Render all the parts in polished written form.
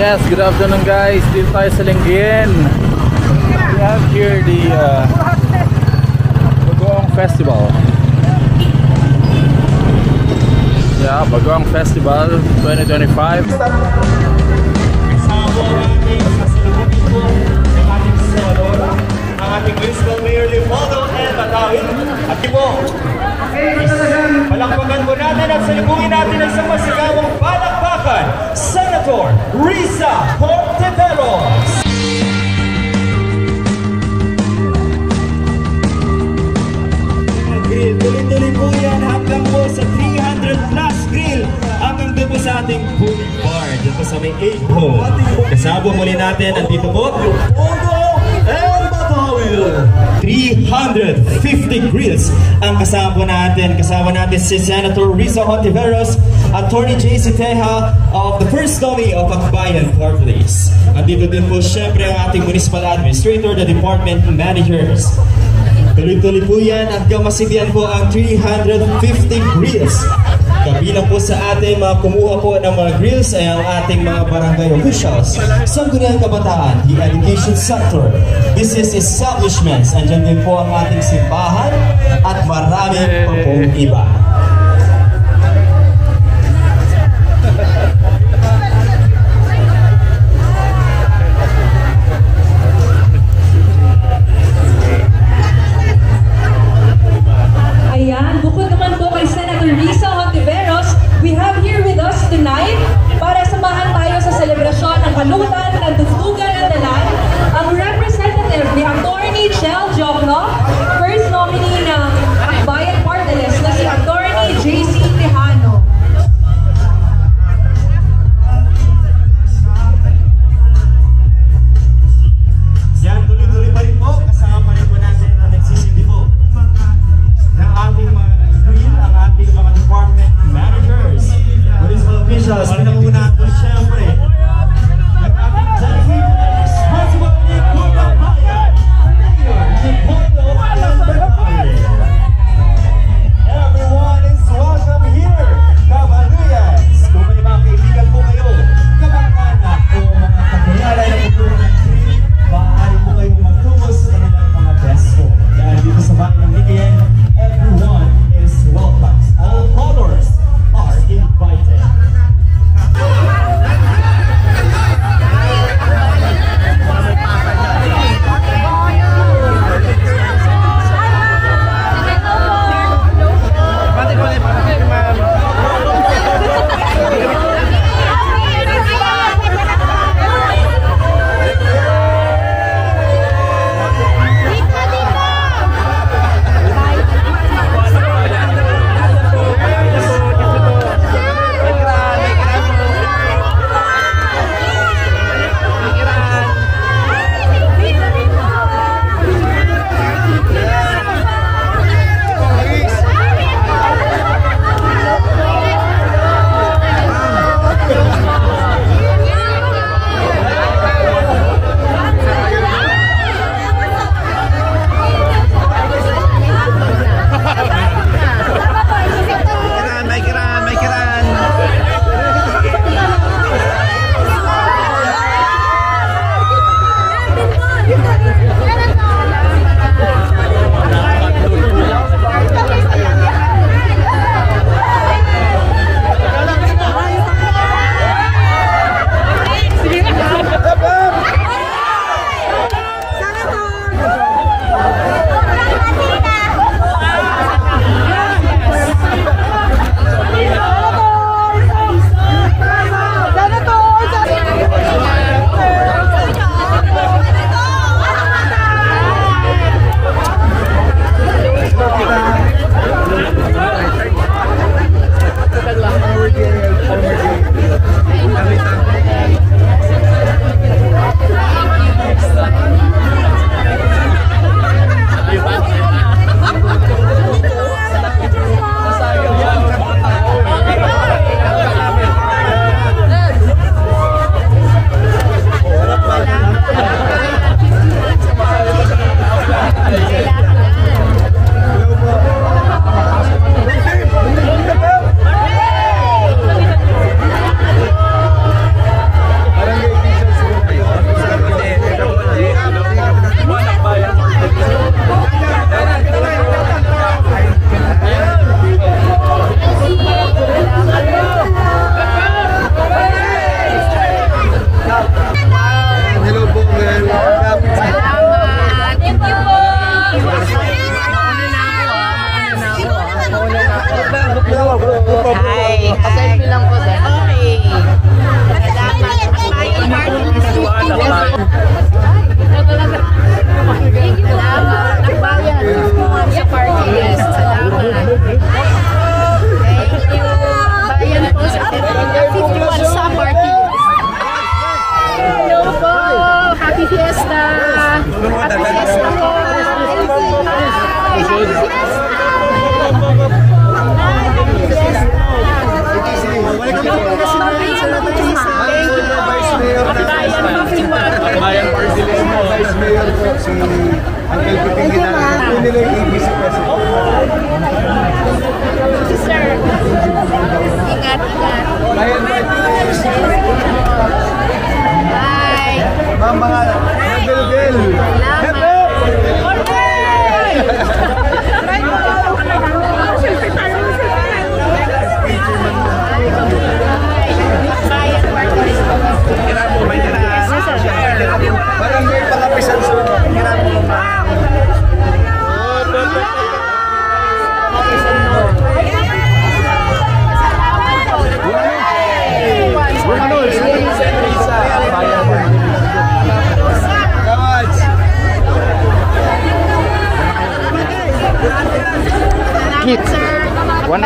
Yes, good afternoon guys. Dito tayo sa Lingayen. We have here the Bagoong Festival. Yeah, Bagoong Festival 2025. Ang ating Municipal Mayor Leopoldo and Matawin. At po, palakpakan po natin at salubungin natin ang isang masigawang palakpakan, Senator Risa Hontiveros. Tuloy-tuloy po yan hanggang po sa 300 plus grill hanggang doon po sa ating boulevard dito po sa may 8 home. Kasama muli natin, andito po and Matawin. 350 grills ang kasama natin. Kasama natin si Senator Risa Hontiveros, Attorney J.C. Teja of the First Nominee of Akbayan Party List. Andito din po syempre ang ating Municipal Administrator, the Department Managers. Tuloy-tuloy po yan hanggang masigyan po ang 350 grills. Kabilang po sa ating mga kumuha po ng mga grills ay ang ating mga barangay officials, Sangguniang Kabataan, the education sector, business establishments, andyan din po ang ating simbahan at marami pa pong iba. Ayan, bukod naman po kay Senator Risa Hontiveros, we have here with us tonight para samahan tayo sa selebrasyon ng kalutan ng tugtugan ng dalan, ang representative ni Attorney Chel Jokno, first nominee ng Akbayan Party List na si Attorney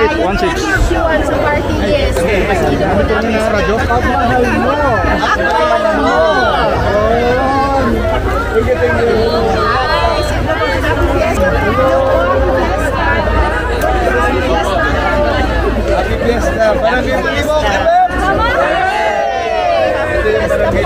51 sa party list. Dito po namin sa Radyo, pagmahal mo. Happy Fiesta! Barangay Pulibo! Barangay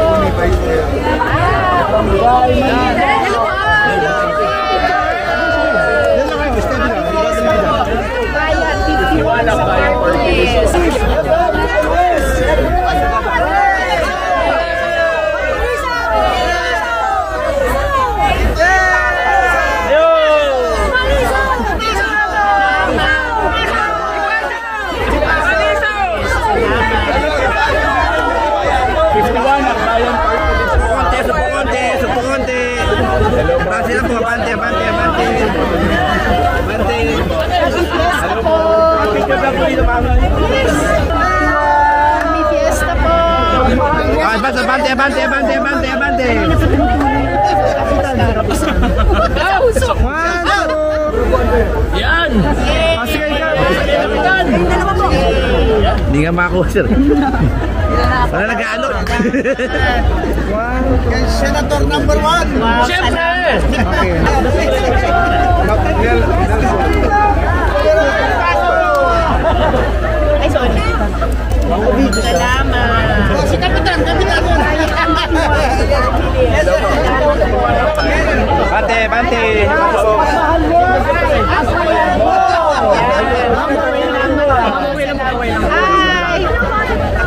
Happy Fiesta po! Abante! Yan! Hindi nga makakuha, sir. Wala nag-aalok. Senator number 1. Siyempre! Ay, sorry. Salamat. Si Kapitan. Bante. Hi!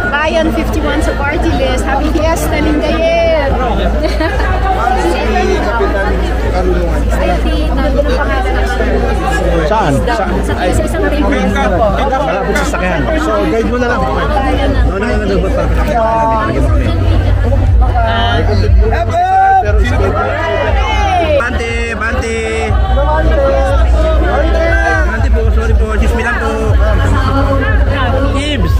Bayan 51 sa party list. Happy Fiesta, Lingayen! Saan? Sa isang table po. Malapit sa sakyan. So, guide mo na lang. Bante po, sorry po. Chismi lang po. Gibbs!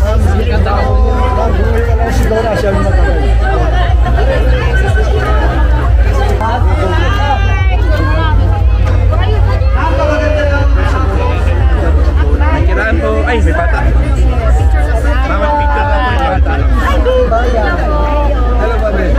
Kiraan po. Ay, may bata. Mama, picture na po yung bata. Hello, babe.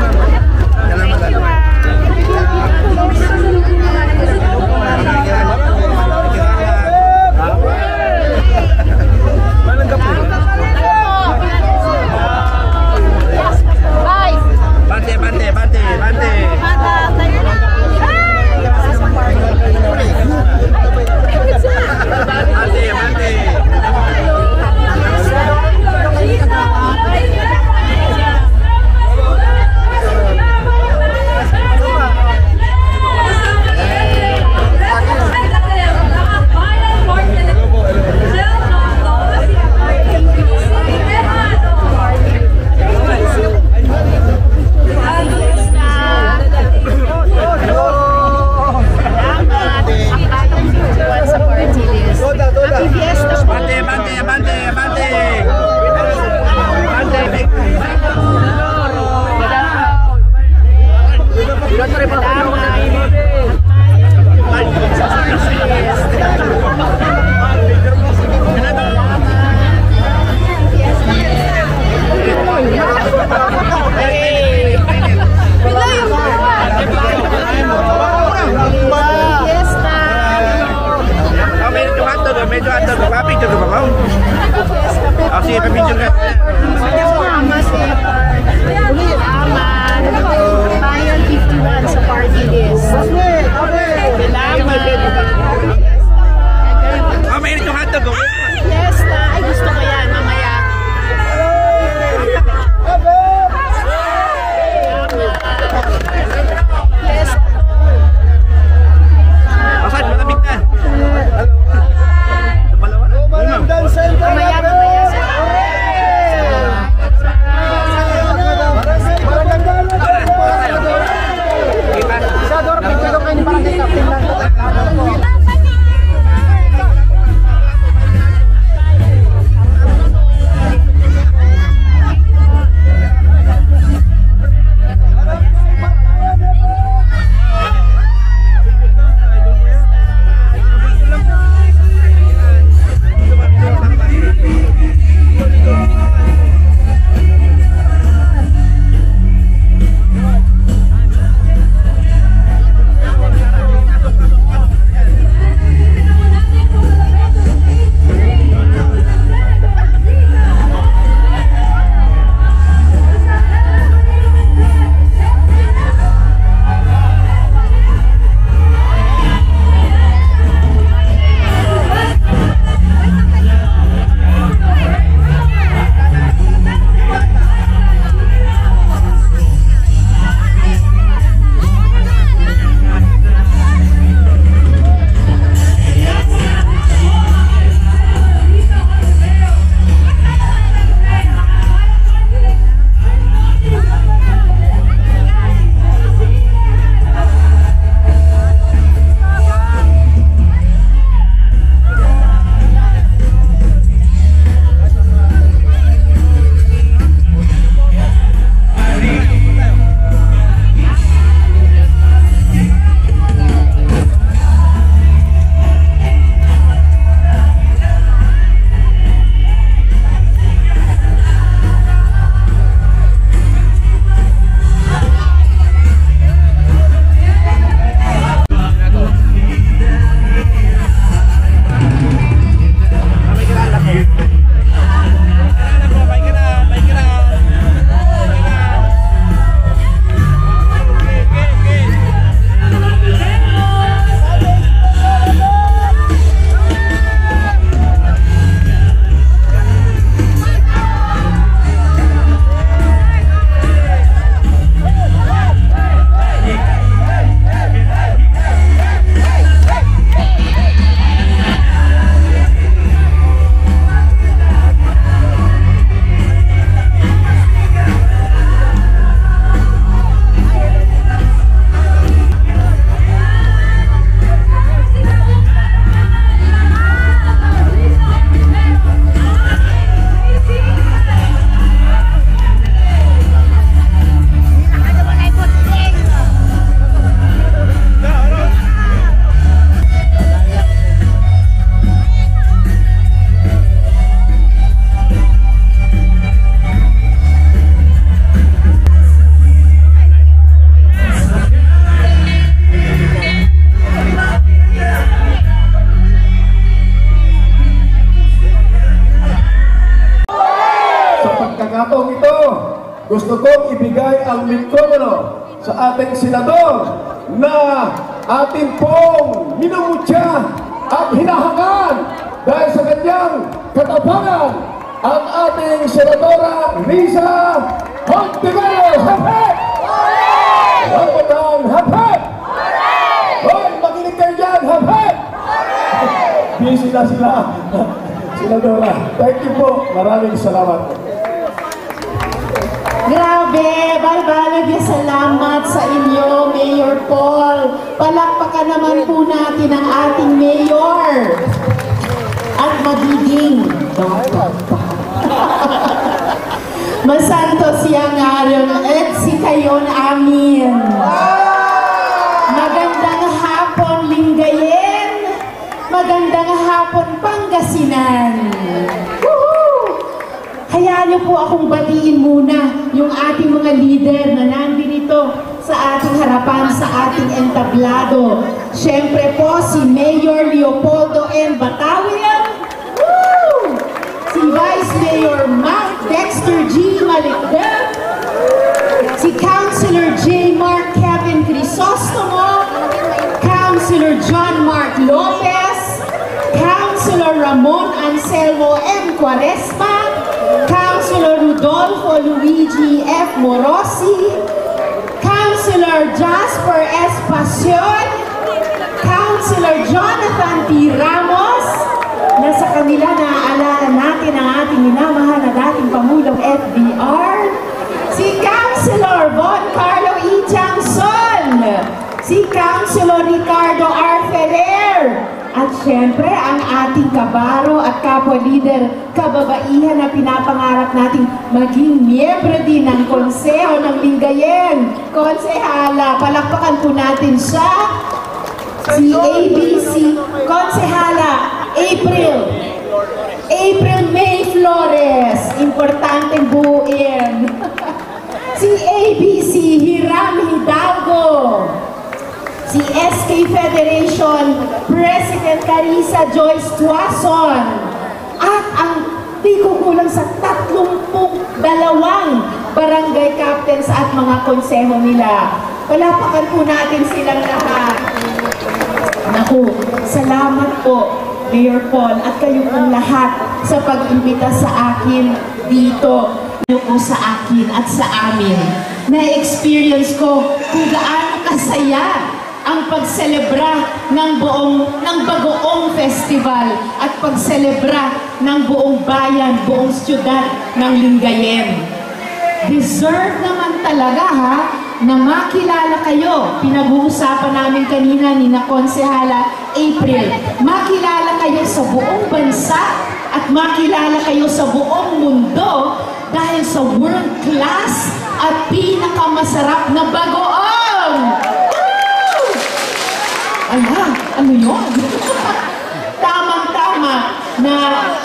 gusto kong ibigay ang mikropono sa ating senador na ating pong minumutya at hinahangan dahil sa kanyang katapangan, ang ating senadora Risa Hontiveros. Hapet! Ang batang hapet! Hoy, makinig kayo dyan, hapet! Busy na sila. Senadora, thank you po. Maraming salamat po. Grabe, balbalag yung salamat sa inyo, Mayor Paul. Palakpakan naman po natin ang ating mayor. At magiging masanto siya nga rin at si kayon amin. Magandang hapon, Lingayen. Magandang hapon, Pangasinan. Hayaan niyo po akong batiin muna yung ating mga leader na nandito sa ating harapan, sa ating entablado. Siyempre po si Mayor Leopoldo N. Batawian, si Vice Mayor Mark Dexter G. Malikdem, si Councilor J. Mark Kevin Crisostomo, Councilor John Mark Lopez, Councilor Ramon Anselmo M. Quaresma, Councilor Rodolfo Luigi F. Morosi, Councilor Jasper S. Pasion, Councilor Jonathan T. Ramos, na sa kanila naaalala natin ang ating minamahal na dating Pangulong FDR, si Councilor Von Carlo E. Tiangson, si Councilor Ricardo R. Ferrer, at syempre ang ating kabaro at kapwa-leader, kababaihan na pinapangarap nating maging miyembro din ng Konseho ng Lingayen. Konsehala, palakpakan po natin siya, si ABC, Konsehala, April May Flores, importanteng buuin. Si ABC, Hiram Hidalgo, si SK Federation President Carissa Joyce Tuason, at ang di kukulang sa 32 barangay captains at mga konseho nila. Palapakan po natin silang lahat. Naku, salamat po, Mayor Paul, at kayo pong lahat sa pag-imbita sa akin dito. Po sa akin at sa amin. Na-experience ko kung gaano kasaya ang pagselebra ng Bagoong Festival at pagselebra ng buong bayan, buong siyudad ng Lingayen. Deserve naman talaga na makilala kayo. Pinag-uusapan namin kanina ni na Konsehala April. Makilala kayo sa buong bansa at makilala kayo sa buong mundo dahil sa world class at pinakamasarap na bagoong! Ano yun? Tamang-tama na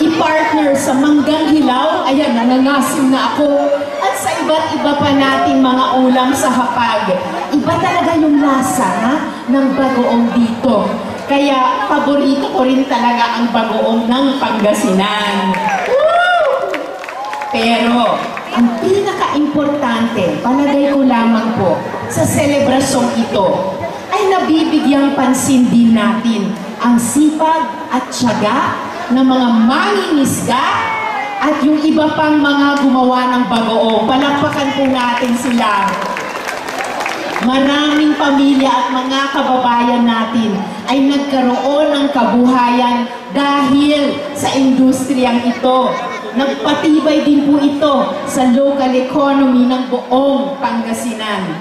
i-partner sa Manggang Hilaw. Ayan, nanangasim na ako. At sa iba't iba pa nating mga ulam sa hapag. Iba talaga yung lasa ng bagoong dito. Kaya paborito ko rin talaga ang bagoong ng Pangasinan. Woo! Pero ang pinaka-importante, palagay ko lamang po, sa selebrasyong ito, ay nabibigyang pansin din natin ang sipag at tiyaga ng mga mangingisda at yung iba pang mga gumawa ng bagoong. Palakpakan po natin sila. Maraming pamilya at mga kababayan natin ay nagkaroon ng kabuhayan dahil sa industriyang ito. Nagpatibay din po ito sa local economy ng buong Pangasinan.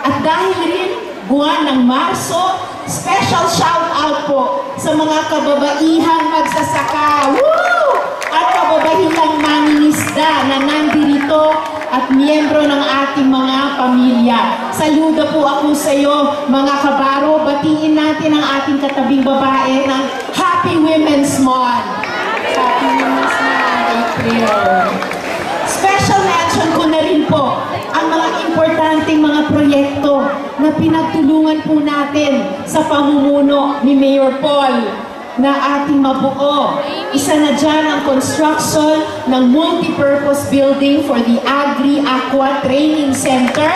At dahil rin buwan ng Marso, special shout out po sa mga kababaihang magsasaka. Woo! At kababaihang mangingisda na nandito at miyembro ng ating mga pamilya. Saludo po ako sa iyo, mga kabaro. Batiin natin ang ating katabing babae ng Happy Women's Month. Happy Women's Month, April. Special mention ko na rin po ang mga importanteng mga proyekto na pinagtulungan po natin sa pamumuno ni Mayor Paul. na ating mabuo. Isa na dyan ang construction ng multi-purpose building for the Agri-Aqua Training Center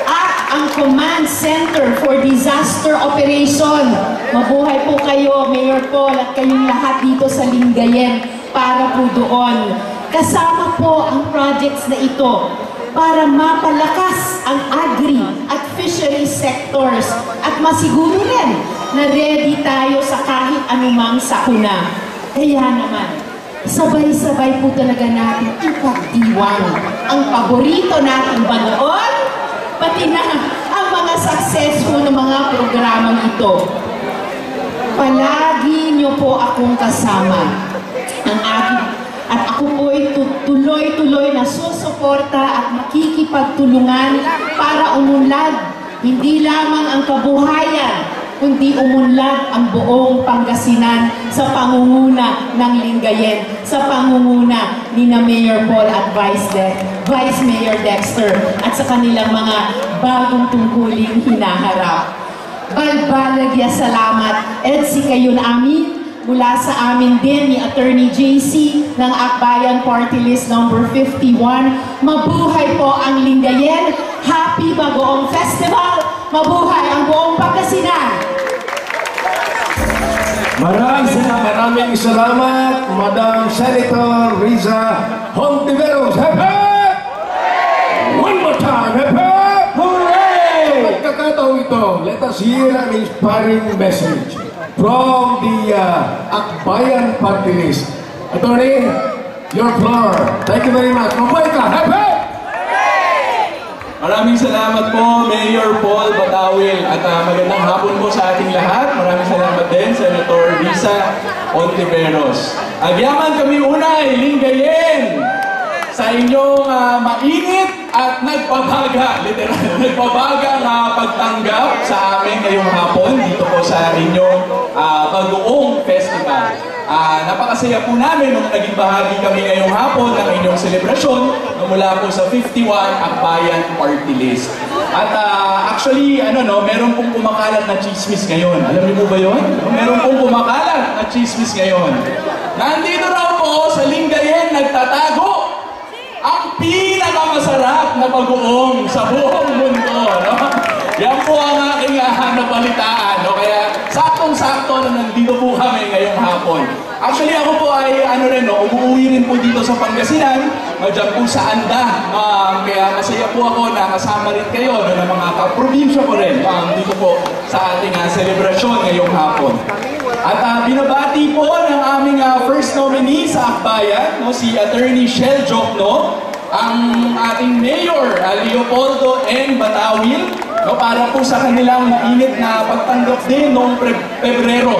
at ang Command Center for Disaster Operation. Mabuhay po kayo, Mayor Paul, at kayong lahat dito sa Lingayen para po doon. Kasama po ang projects na ito para mapalakas ang agri at fishery sectors at masiguro rin na ready tayo sa kahit anumang sakuna. Kaya naman, sabay-sabay po talaga natin ipagdiwang ang paborito nating banoon, pati na ang mga successful ng mga programang ito. Palagi niyo po akong kasama. At ako po ay tuloy-tuloy na susuporta at makikipagtulungan para umunlad hindi lamang ang kabuhayan, kundi umunlad ang buong Pangasinan sa pangunguna ng Lingayen, sa pangunguna ni na Mayor Paul at Vice Mayor Dexter at sa kanilang mga bagong tungkuling hinaharap. Balbalagya salamat, EDSI kayo na amin. Mula sa amin din ni Attorney JC ng Akbayan Party List number 51. Mabuhay po ang Lingayen. Happy Bagoong Festival. Mabuhay ang buong Pangasinan. Maraming salamat, Madam Senator Riza Hontiveros. Happy! One more time, happy! Hooray! Pagkakataon ito, let us hear an inspiring message from the Akbayan Party List. Attorney, your floor. Thank you very much. Mabuhay ka! Happy! Maraming salamat po, Mayor Paul Batawil. At magandang hapon po sa ating lahat. Maraming salamat din, Senator Riza Hontiveros. Agyaman kami unay, Lingayen, sa inyong mainit at nagpabaga, literal, nagpabagang pagtanggap sa amin ngayong hapon dito po sa inyong Bagoong Festival. Napakasaya po namin nung naging bahagi kami ngayong hapon ng inyong selebrasyon na mula po sa 51 Akbayan Party List. At actually, meron pong kumakalat na chismis ngayon. Alam niyo po ba yun? Meron pong kumakalat na chismis ngayon. Nandito raw po sa Lingayen nagtatago ang pinakamasarap na bagoong sa buong mundo. No? Yan po ang aking nabalitaan. No? Kaya saktong-sakto na nandito po kami ngayong hapon. Actually ako po ay umuwi rin po dito sa Pangasinan. Diyan po sa Anda. Kaya masaya po ako na kasama rin kayo ng mga kaprobinsya ko rin dito po sa ating selebrasyon ngayong hapon. At binabati po ng aming first nominee sa Akbayan, si Attorney Shell Jokno, ang ating Mayor Leopoldo N. Batawil, para po sa kanilang mainit na pagtanggap din noong Pebrero.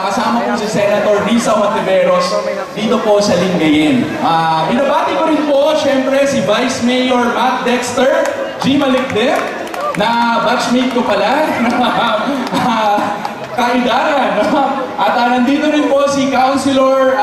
Kasama po si Senator Riza Hontiveros dito po sa Lingayen. Binabati ko rin po, syempre, si Vice Mayor Matt Dexter, G. Malikdem, na batchmate ko pala, kaidaran. At nandito rin po si Councilor,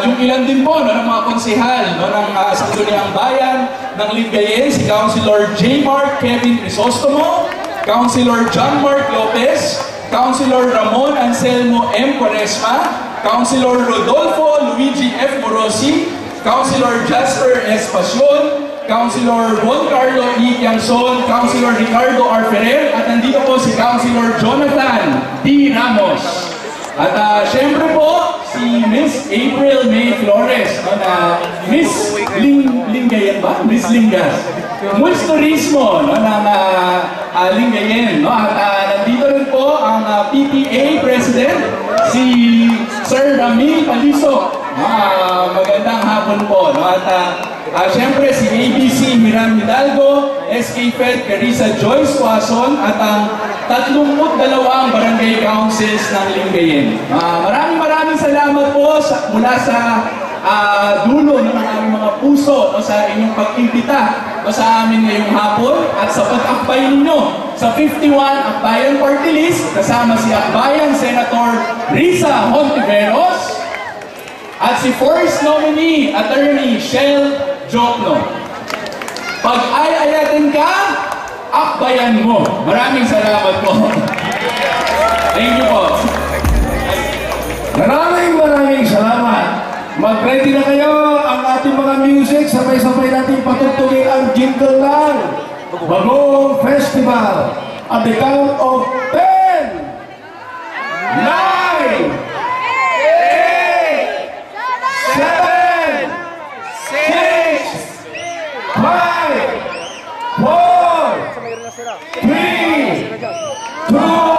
yung ilan din po ng mga konsehal ng Sangguniang Bayan ng Lingayen, si Councilor J. Mark Kevin Crisostomo, Councilor John Mark Lopez, Councilor Ramon Anselmo M. Quaresma, Councilor Rodolfo Luigi F. Morosi, Councilor Jasper Espacion, Councilor Juan Carlo E. Tiangson, Councilor Ricardo R. Ferrer, at nandito po si Councilor Jonathan T. Ramos. At syempre po, si Miss April May Flores, na Miss Lingayen ba? Miss Lingas. Miss Turismo ng Lingayen. At nandito rin po ang PTA President, si Sir Ramil Paliso. Magandang hapon po. At syempre si ABC Miran Hidalgo, SK Fed Carissa Joyce Quason, at ang 32 barangay councils ng Lingayen. Maraming salamat po mula sa dulo ng aming mga puso sa inyong pag-imbita sa amin ngayong hapon at sa pag-akbay ninyo sa 51 Akbayan Party List kasama si Akbayan Senator Riza Hontiveros at si first nominee Attorney Shell Jokno. Pag ay-ayatin ka, akbayan mo. Maraming salamat po. Thank you po. Maraming salamat. Mag-ready na kayo ang ating mga music. Sabay-sabay natin patutugin ang jingle ng Bagong Festival. At the count of 10, 9, 8, 7, 6, 5, 4, 3, 2,